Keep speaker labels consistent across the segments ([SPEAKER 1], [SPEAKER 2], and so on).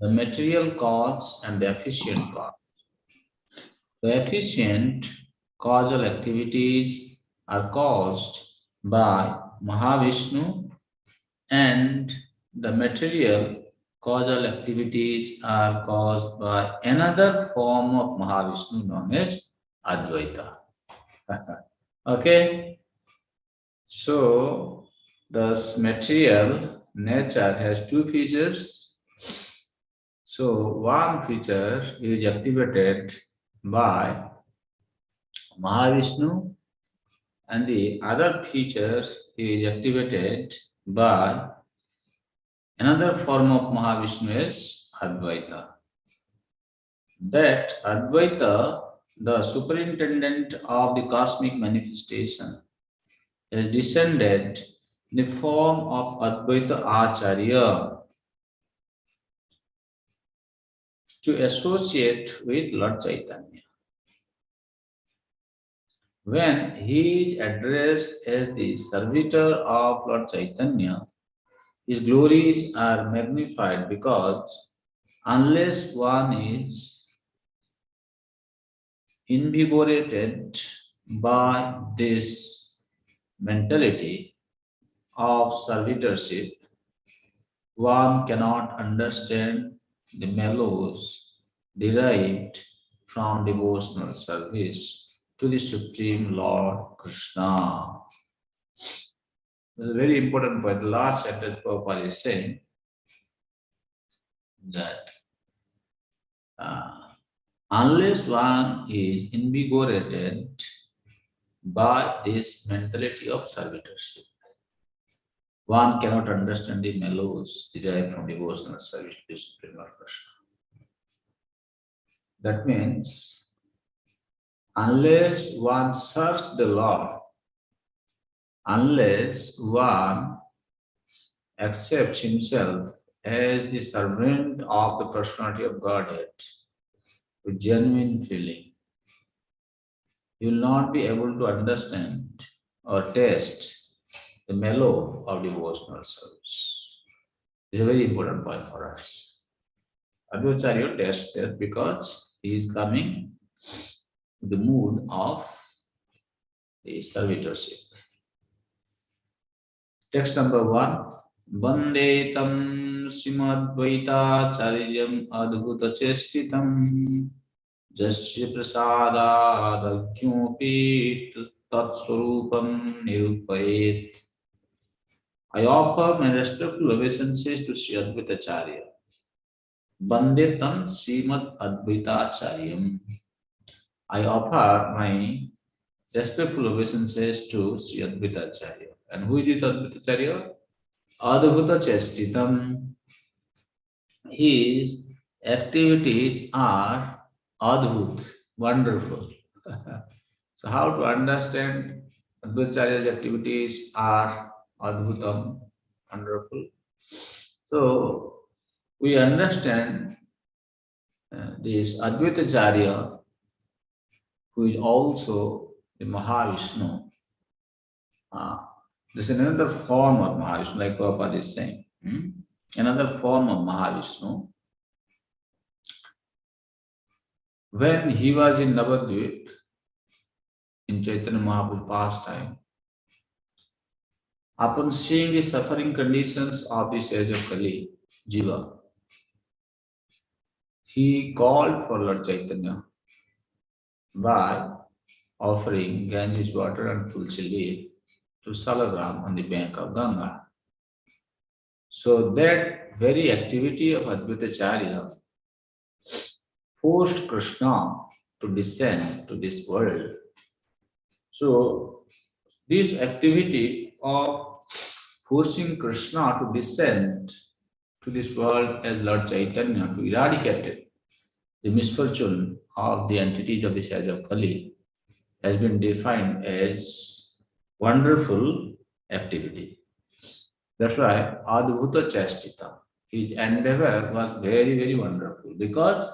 [SPEAKER 1] the material cause and the efficient cause. The efficient causal activities are caused by Mahavishnu, and the material causal activities are caused by another form of Mahavishnu known as Advaita. Okay, so this material nature has two features. So one feature is activated by Mahavishnu, and the other feature is activated by another form of Mahavishnu is Advaita. That Advaita, the superintendent of the cosmic manifestation, is descended in the form of Advaita Acharya to associate with Lord Chaitanya. When he is addressed as the servitor of Lord Chaitanya, his glories are magnified because unless one is invigorated by this mentality of servitorship, one cannot understand the mellows derived from devotional service to the Supreme Lord Krishna. This is a very important point. The last sentence Prabhupada is saying that unless one is invigorated by this mentality of servitorship, one cannot understand the mellows derived from devotional service to the Supreme Lord Krishna. That means, unless one serves the Lord, unless one accepts himself as the servant of the personality of Godhead with genuine feeling, you will not be able to understand or taste the mellow of devotional service. This is a very important point for us. Advaita tests this because he is coming to the mood of the servitorship. Text number 1. Vande tam Srimadvaita Charyam Adbhuta Chestitam Jasya Prasadadagyopi Tatswarupam Nirupayet. I offer my respectful obeisances to Sri Advaita Acharya. Vande tam Srimad Advaita Acharyam. I offer my respectful obeisances to Sri Advaita Acharya. And who is this Advaita Acharya? Adbhuta Chestitam. His activities are adbhut, wonderful. So how to understand Advaita Acharya's activities are adbhutam, wonderful? So we understand this Advaita Acharya, who is also the Mahavishnu. This is another form of Mahavishnu, like Prabhupada is saying. Another form of Mahavishnu. When he was in Navadvip, in Chaitanya Mahaprabhu's pastime, upon seeing the suffering conditions of this age of Kali, Jiva, he called for Lord Chaitanya by offering Ganges water and tulsi leaf to Salagram on the bank of Ganga. So that very activity of Advaita Acharya forced Krishna to descend to this world. So this activity of forcing Krishna to descend to this world as Lord Chaitanya to eradicate the misfortune of the entities of this age of Kali has been defined as wonderful activity. That's why Adbhuta Chastita, his endeavor was very, very wonderful because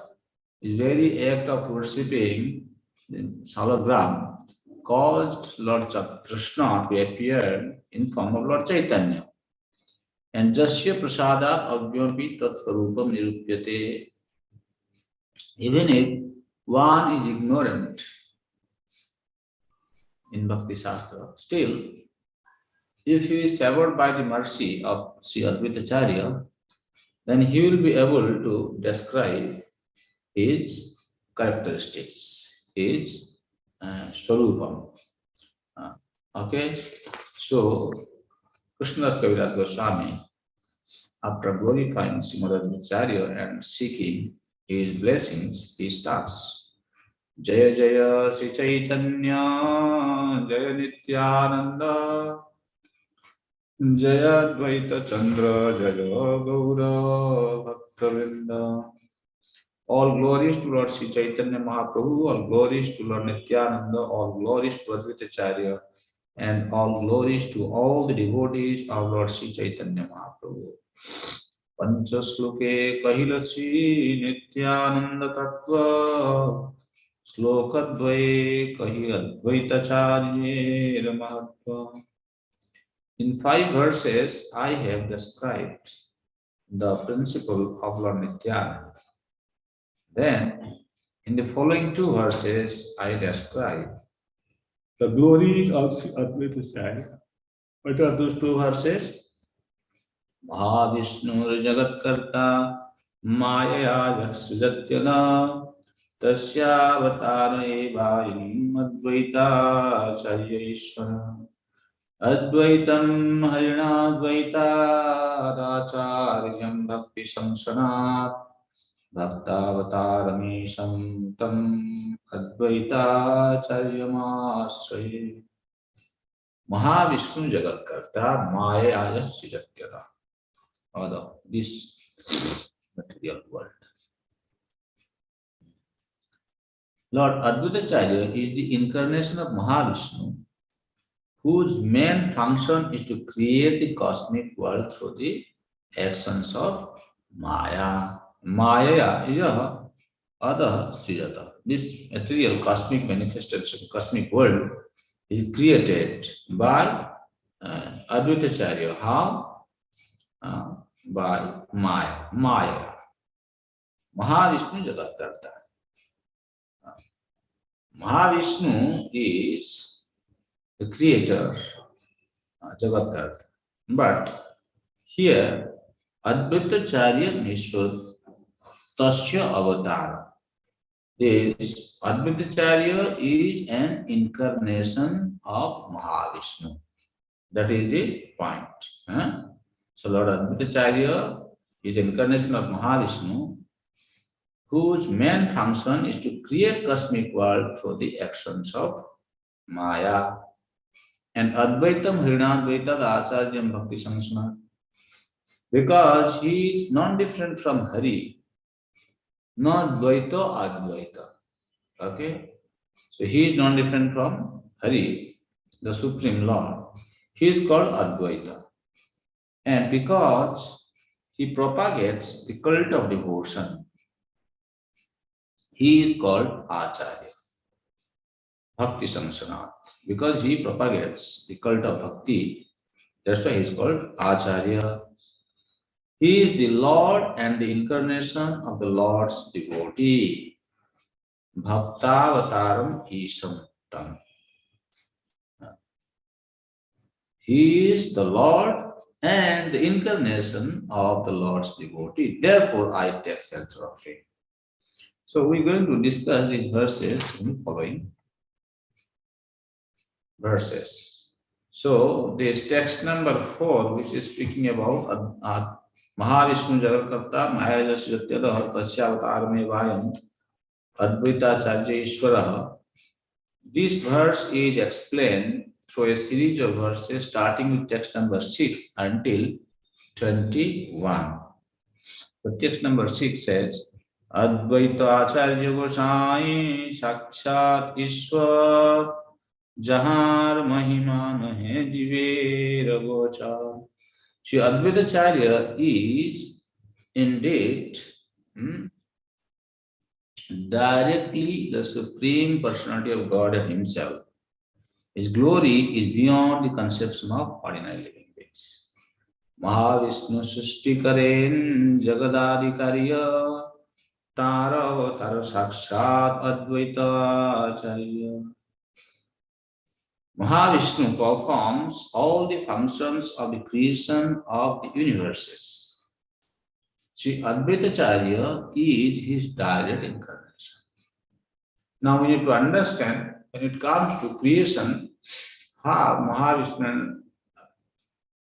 [SPEAKER 1] his very act of worshipping the Salagram caused Lord Krishna to appear in form of Lord Chaitanya. And jasya prasada avyampi tat swarupam nirupyate. Even if one is ignorant in Bhakti Shastra, still, if he is favored by the mercy of Sri Advaitacharya, then he will be able to describe his characteristics, his swarupam. Okay, so Krishnadas Kaviraj Goswami, after glorifying Srimad Advaitacharya and seeking his blessings, he starts Jaya Jaya Sri Caitanya Jaya Nityananda Jaya Advaita Chandra Jaya Gaura Bhaktavinda. All glories to Lord Sri Chaitanya Mahaprabhu, all glories to Lord Nityananda, all glories to Advaitacharya, and all glories to all the devotees of Lord Sri Chaitanya Mahaprabhu. Panchasloke Kahilasi Nityananda Tattva Slokadvai Kahi Advaitacharya Mahatva. In 5 verses, I have described the principle of Lord Nityananda. Then, in the following 2 verses, I describe the glory of Advaita. What are those 2 verses? Mahavishnu Jagatkarta Maya Srijatyana Tasya Vayim Advaita Charya Ishvara Advaitam Harinadvaita Acharyam Bhakti Samsanat Bhaktavatarami Tam Advaita Charyamasraye. Mahavishnu Jagatkarta Maya Srijatyana. Although this material world. Lord Advaitacharya is the incarnation of Mahavishnu, whose main function is to create the cosmic world through the actions of Maya. Maya yaha adaha srijata. This material cosmic manifestation, cosmic world is created by Advaitacharya. How? By Maya. Maya. Mahavishnu Jagatkarta. Mahavishnu is the creator, Jagatkarta. But here, Advaitacharya Nishwar Tasya Avatar. This Advaitacharya is an incarnation of Mahavishnu. That is the point. So Lord Advaitacharya is incarnation of Mahavishnu, whose main function is to create cosmic world through the actions of Maya. And Advaitam Hrinadvaita Acharyam Bhakti Samsana. Because he is non-different from Hari, not Dvaita Advaita. Okay? So he is non-different from Hari, the Supreme Lord. He is called Advaita. And because he propagates the cult of devotion, he is called Acharya, Bhakti Samsanat. Because he propagates the cult of Bhakti, that's why he is called Acharya. He is the Lord and the incarnation of the Lord's devotee. Bhaktavataram Isham Tam. He is the Lord and the incarnation of the Lord's devotee. Therefore, I take shelter of him. So we're going to discuss these verses in the following verses. So this text number 4, which is speaking about Mahavishnu Jagatkarta Maya Srijatyada Tasyavatārame Vayam Advaita Charya Ishvara. This verse is explained through a series of verses starting with text number 6 until 21. The text number 6 says, Advaita Acharya Gosai Sakshat Ishwar Jahar Mahima Nahe Jive Ragocha. Sri Advaitacharya is indeed directly the Supreme Personality of God Himself. His glory is beyond the conception of ordinary living beings. Mahavishnu Srishti Karen Jagadadi Karya Tara Tara Sakshat Advaita Acharya. Mahavishnu performs all the functions of the creation of the universes. Sri Advaita Acharya is his direct incarnation. Now we need to understand when it comes to creation, how Mahavishnu and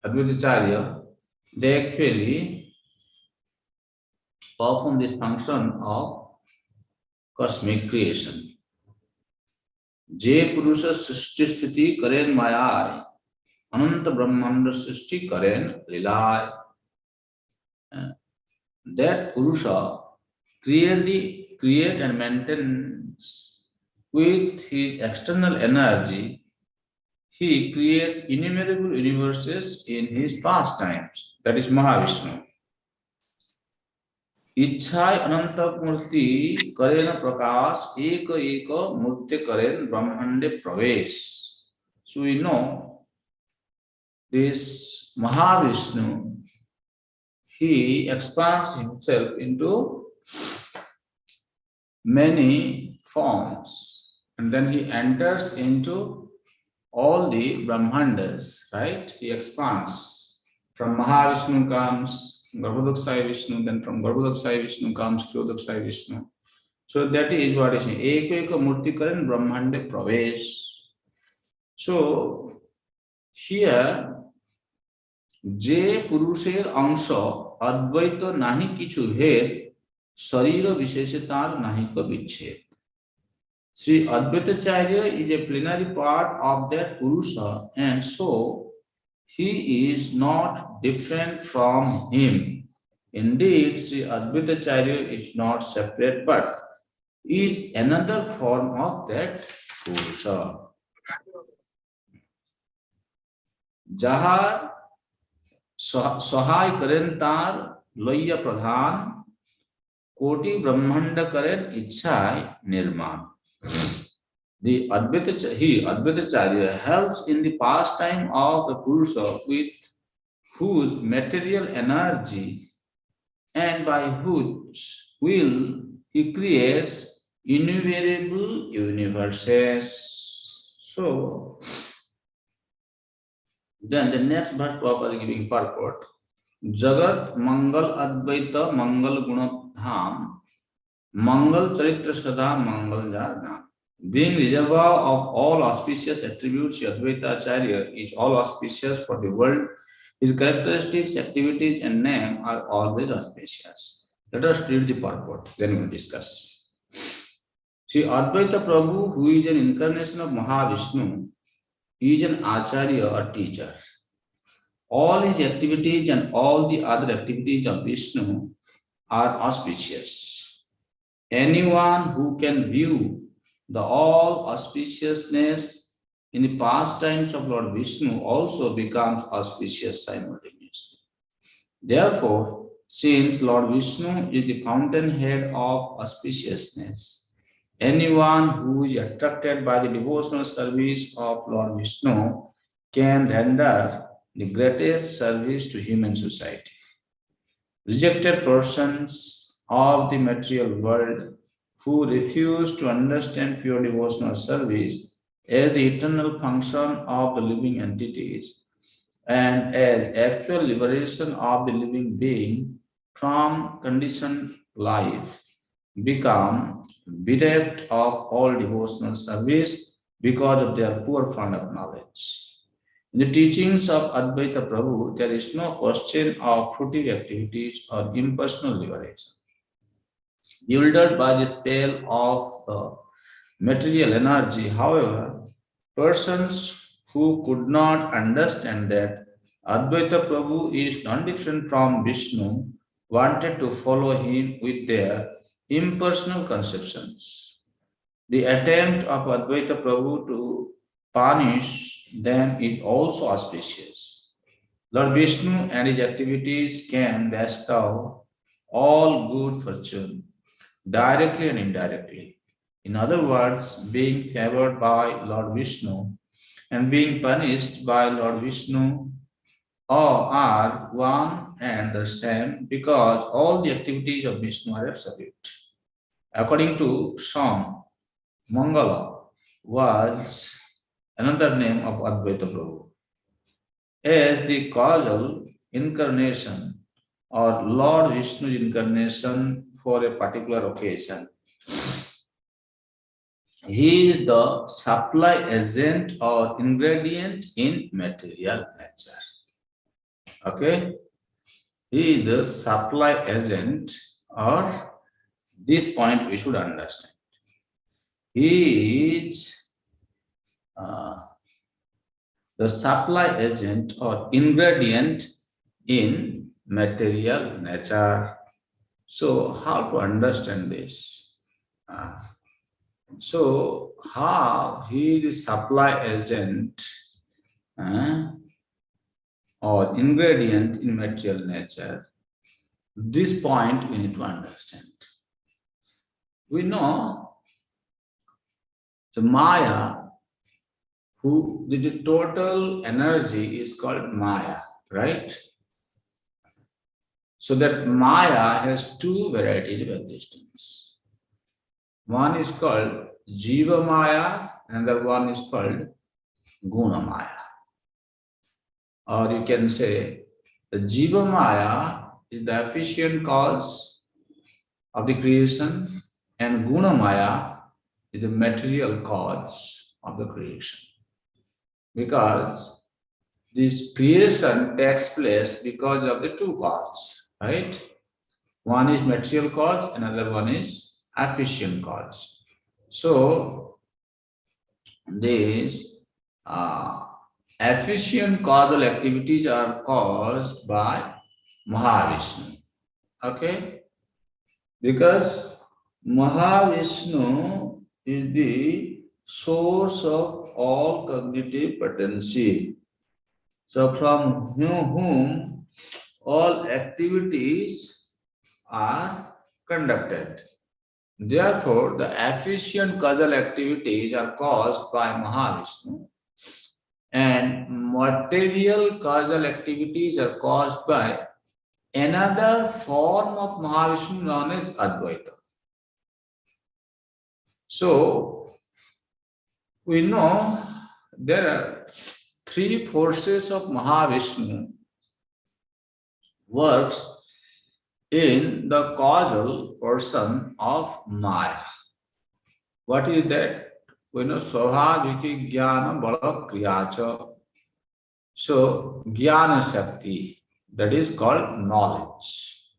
[SPEAKER 1] Advaita Acharya, they actually perform this function of cosmic creation. जे पुरुष सृष्टि स्थिति करेन मायाय अनंत ब्रह्मांड सृष्टि करेन लीलाय. That Purusha create and maintains with his external energy. He creates innumerable universes in his pastimes. That is Mahavishnu. इच्छाय अनंत मूर्ति करेन प्रकाश एक एक मूर्ति करेन ब्रह्मांडे प्रवेश. So we know this Mahavishnu, he expands himself into many forms and then he enters into all the Brahmandas, right? He expands. From Mahavishnu comes Garbhodakshay Vishnu, then from Garbhodakshay Vishnu comes Kyodakshay Vishnu. So that is what is saying. Eka murti karan Brahmande pravesh. So here, Je Purusher Angsha Advaita Nahi Kichu Bhed Sarira Visheshatar Nahi Ka Vichhed. Sri Advaita Acharya is a plenary part of that Purusha, and so he is not different from him. Indeed, Sri Advaita Acharya is not separate, but is another form of that Purusha. Jahar Sahai Karen Tar Loya Pradhan Koti Brahmanda Karen Ichhai Nirman. The Advaita Acharya helps in the pastime of the Purusha with whose material energy and by whose will he creates innumerable universes. So, then the next verse Prabhupada is giving purport. Jagat Mangal Advaita Mangal Gunadham Mangal Charitra Sada Mangal Jarnam. Being reservoir of all auspicious attributes, Advaita Acharya is all auspicious for the world. His characteristics, activities, and name are always auspicious. Let us read the purport, then we will discuss. Sri Advaita Prabhu, who is an incarnation of Mahavishnu, is an Acharya or teacher. All his activities and all the other activities of Vishnu are auspicious. Anyone who can view the all auspiciousness in the pastimes of Lord Vishnu also becomes auspicious simultaneously. Therefore, since Lord Vishnu is the fountainhead of auspiciousness, anyone who is attracted by the devotional service of Lord Vishnu can render the greatest service to human society. Rejected persons of the material world who refuse to understand pure devotional service as the eternal function of the living entities and as actual liberation of the living being from conditioned life become bereft of all devotional service because of their poor fund of knowledge. In the teachings of Advaita Prabhu, there is no question of fruitive activities or impersonal liberation. Yielded by the spell of the material energy, however, persons who could not understand that Advaita Prabhu is non different from Vishnu wanted to follow him with their impersonal conceptions. The attempt of Advaita Prabhu to punish them is also auspicious. Lord Vishnu and his activities can bestow all good fortune, directly and indirectly. In other words, being favored by Lord Vishnu and being punished by Lord Vishnu all are one and the same because all the activities of Vishnu are absolute. According to some, Mangala was another name of Advaita Prabhu. As the causal incarnation or Lord Vishnu's incarnation for a particular occasion, he is the supply agent or ingredient in material nature. Okay? He is the supply agent, or this point we should understand. He is the supply agent or ingredient in material nature. So, how to understand this? So, how he is supply agent or ingredient in material nature? This point we need to understand. We know the Maya, who the total energy is called Maya, right? So that Maya has two varieties of existence. One is called Jiva Maya, another one is called Guna Maya. Or you can say the Jiva Maya is the efficient cause of the creation, and Guna Maya is the material cause of the creation. Because this creation takes place because of the two causes, right? One is material cause, another one is efficient cause. So, these efficient causal activities are caused by Mahavishnu. Okay? Because Mahavishnu is the source of all cognitive potency. So from whom all activities are conducted. Therefore, the efficient causal activities are caused by Mahavishnu, and material causal activities are caused by another form of Mahavishnu known as Advaita. So, we know there are three forces of Mahavishnu works in the causal portion of Maya. What is that? We know Swabhaviki Jnana Bala Kriyacha. So, Jnana Shakti, that is called knowledge.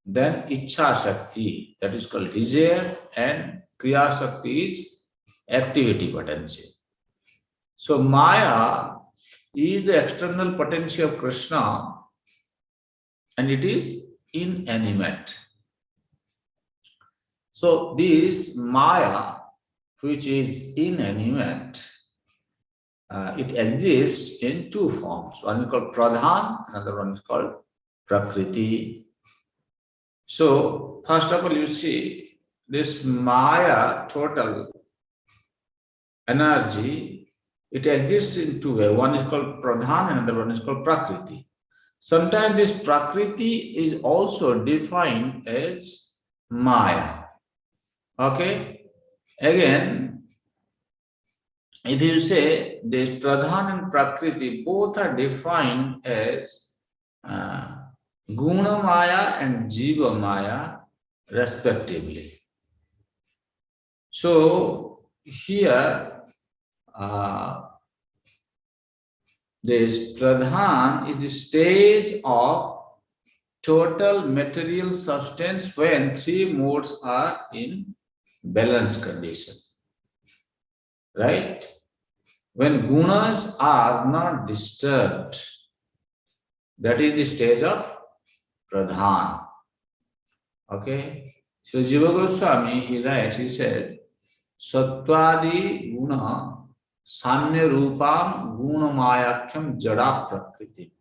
[SPEAKER 1] Then Ichha Shakti, that is called desire, and Kriya Shakti is activity potential. So, Maya is the external potential of Krishna, and it is inanimate. So, this Maya, which is inanimate, it exists in two forms. One is called Pradhan, another one is called Prakriti. So, first of all, you see this Maya total energy, it exists in two ways. One is called Pradhan, another one is called Prakriti. Sometimes this Prakriti is also defined as Maya. Okay? Again, if you say this Pradhan and Prakriti both are defined as Guna Maya and Jiva Maya respectively. So here this Pradhan is the stage of total material substance when three modes are in balanced condition. Right? When gunas are not disturbed, that is the stage of Pradhan. Okay? So Jiva Goswami, he writes, he said, Sattvadi guna sanya rupam guna mayakyam jada prakriti.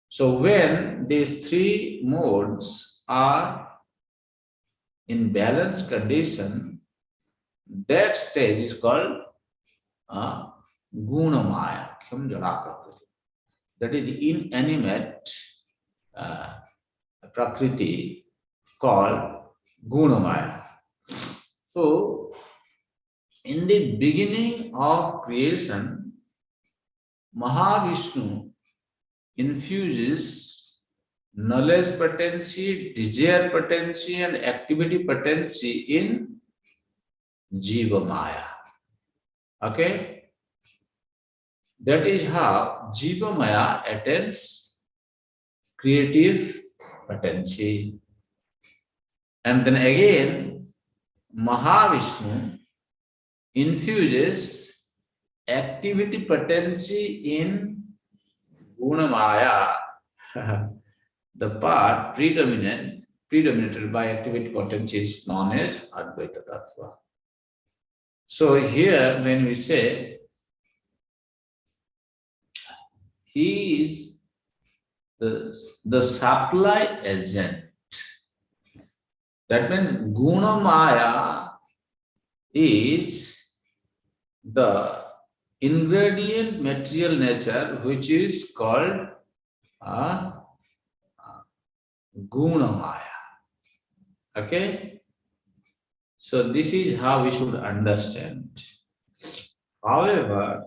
[SPEAKER 1] So when these three modes are in balanced condition, that stage is called Guna Maya, Jada Prakriti. that is the inanimate uh, Prakriti called Gunamaya. So, in the beginning of creation, Mahavishnu infuses knowledge potency, desire potency, and activity potency in Jiva Maya. Okay? That is how Jiva Maya attains creative potency. And then again, Mahavishnu infuses activity potency in Gunamaya, the part predominated by activity potency is known as Advaita Tattva. So here, when we say he is the supply agent, that means Gunamaya is the ingredient material nature which is called Gunamaya. Okay? So this is how we should understand. However,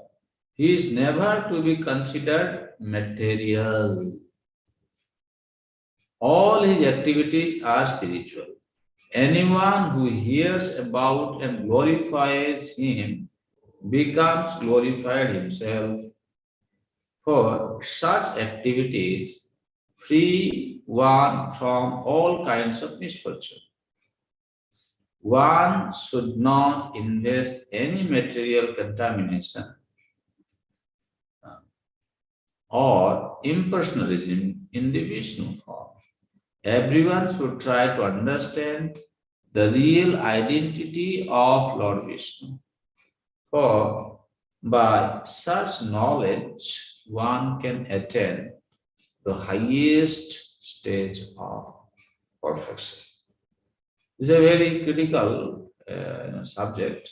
[SPEAKER 1] he is never to be considered material. All his activities are spiritual. Anyone who hears about and glorifies him becomes glorified himself. For such activities, free one from all kinds of misfortune. One should not invest any material contamination or impersonalism in the Vishnu form. Everyone should try to understand the real identity of Lord Vishnu. For by such knowledge, one can attain the highest stage of perfection. It's a very critical subject,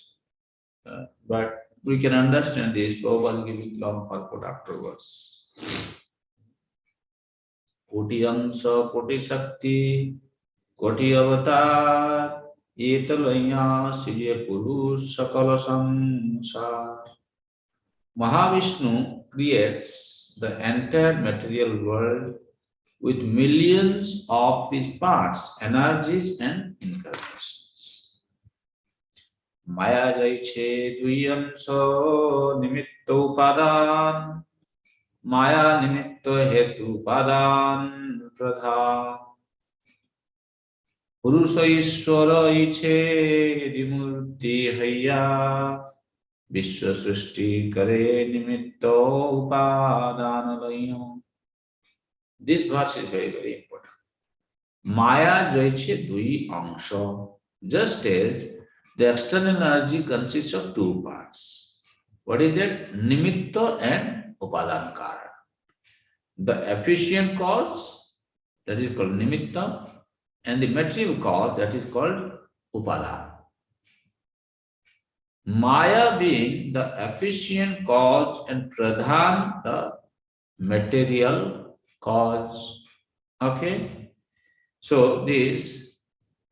[SPEAKER 1] but we can understand this. Prabhupada will give it long purport afterwards. Koti Amsa, Koti Shakti, Koti Avatar, Etalaya, Sirya Purush, Sakala Samsar. Mahavishnu creates the entire material world with millions of its parts, energies, and incarnations. Maya jaiche duyamso nimitto padan, Maya nimitto hetu padan pradhan. Purusha Ishvara iche dimurti hayya, Vishwa Srishti kare nimitto upadana. This verse is very, very important. Maya jaiche dui angsha. Just as the external energy consists of two parts. What is that? Nimitta and upadan karan. The efficient cause, that is called nimitta, and the material cause, that is called upadan. Maya being the efficient cause and pradhan the material cause. Okay? So this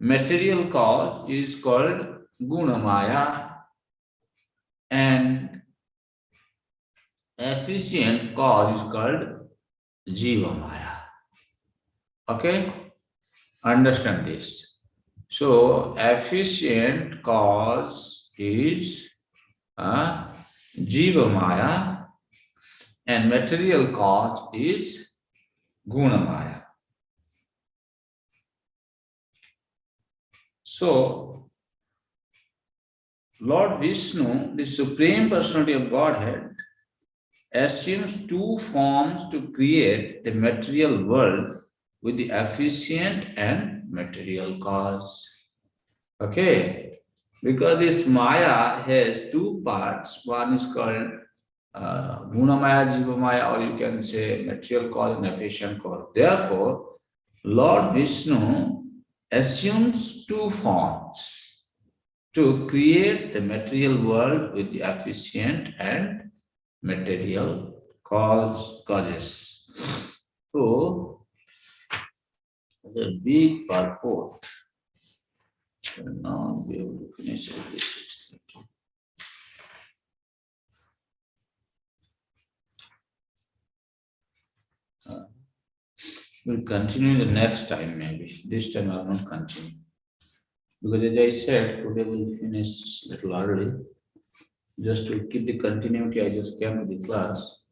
[SPEAKER 1] material cause is called Gunamaya and efficient cause is called Jivamaya. Okay? Understand this. So efficient cause is Jivamaya and material cause is Gunamaya. So, Lord Vishnu, the Supreme Personality of Godhead, assumes two forms to create the material world with the efficient and material cause. Okay? Because this Maya has two parts. One is called Gunamaya, Jivamaya, or you can say material cause and efficient cause. Therefore, Lord Vishnu assumes two forms to create the material world with the efficient and material causes. So the big purport will not be able to finish with this. We'll continue the next time, maybe. This time I'll not continue. Because as I said, today we'll finish a little early. Just to keep the continuity, I just came to the class.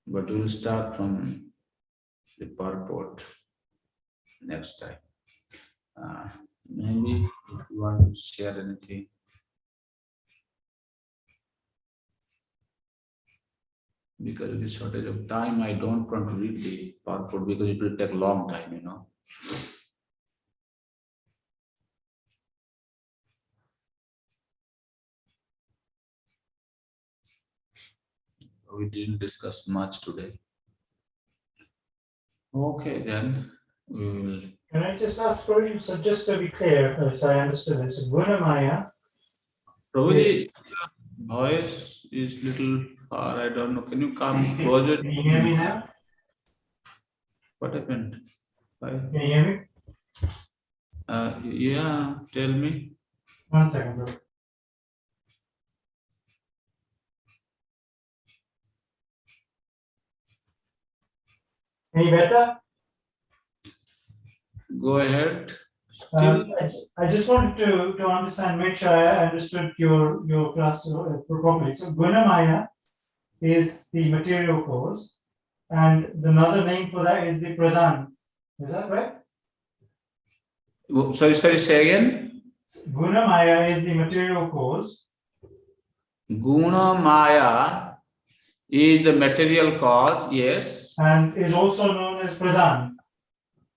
[SPEAKER 1] But we'll start from the purport next time. Maybe if you want to share anything. Because of the shortage of time, I don't want to read the purport because it will take a long time, you know. We didn't discuss much today. Okay, then we will.
[SPEAKER 2] Can I just ask for you, so just to be clear, as I understood it, so Gunamaya.
[SPEAKER 1] Probably voice is little far. I don't know. Can you come closer?
[SPEAKER 2] Can you hear me now?
[SPEAKER 1] What happened?
[SPEAKER 2] Can you hear me?
[SPEAKER 1] Yeah, tell me.
[SPEAKER 2] 1 second, bro. Any better?
[SPEAKER 1] Go ahead.
[SPEAKER 2] I just wanted to understand, make sure I understood your class properly. So Gunamaya is the material cause, and another name for that is the Pradhan. Is that right?
[SPEAKER 1] Sorry, say again.
[SPEAKER 2] Gunamaya is the material cause.
[SPEAKER 1] Guna Maya is the material cause, yes.
[SPEAKER 2] And is also known as Pradhan.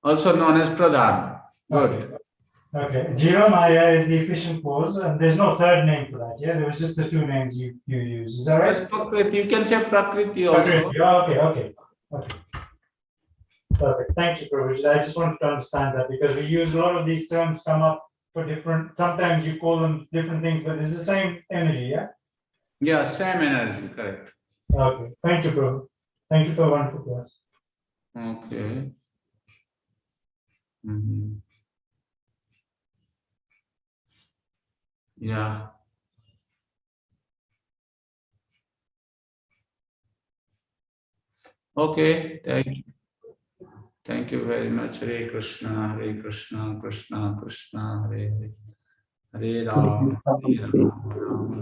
[SPEAKER 1] Also known as Pradhan. Good.
[SPEAKER 2] Okay. Jiva Maya is the efficient cause, and there's no third name for that. Yeah, there was just the two names you use. Is that right?
[SPEAKER 1] Yes, Prakriti. You can say Prakriti also.
[SPEAKER 2] Prakriti. Okay. Perfect. Thank you, Prabhuji. I just wanted to understand that because we use a lot of these terms come up for different. Sometimes you call them different things, but it's the same energy. Yeah.
[SPEAKER 1] Yeah, same energy. Correct.
[SPEAKER 2] Okay. Thank you, Prabhu. Thank you for a wonderful class.
[SPEAKER 1] Okay. Yeah. Okay. Thank you very much. Hare Krishna, Krishna Krishna, Hare Hare, Hare Ram, Hare Ram.